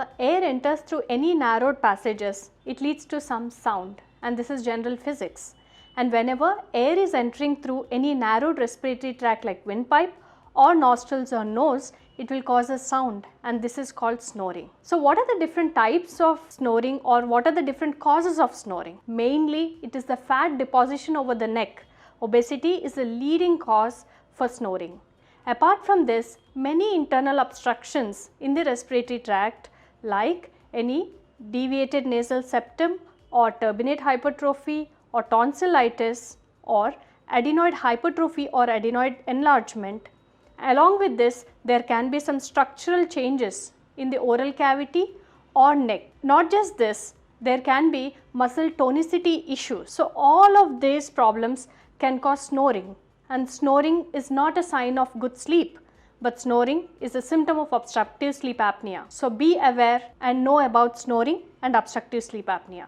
whenever air enters through any narrowed passages, it leads to some sound, and this is general physics. And whenever air is entering through any narrowed respiratory tract like windpipe or nostrils or nose, it will cause a sound, and this is called snoring. So what are the different types of snoring, or what are the different causes of snoring? Mainly it is the fat deposition over the neck. Obesity is the leading cause for snoring. Apart from this, many internal obstructions in the respiratory tract like any deviated nasal septum or turbinate hypertrophy or tonsillitis or adenoid hypertrophy or adenoid enlargement. Along with this, there can be some structural changes in the oral cavity or neck. Not just this, there can be muscle tonicity issues. So all of these problems can cause snoring, and snoring is not a sign of good sleep, but snoring is a symptom of obstructive sleep apnea. So be aware and know about snoring and obstructive sleep apnea.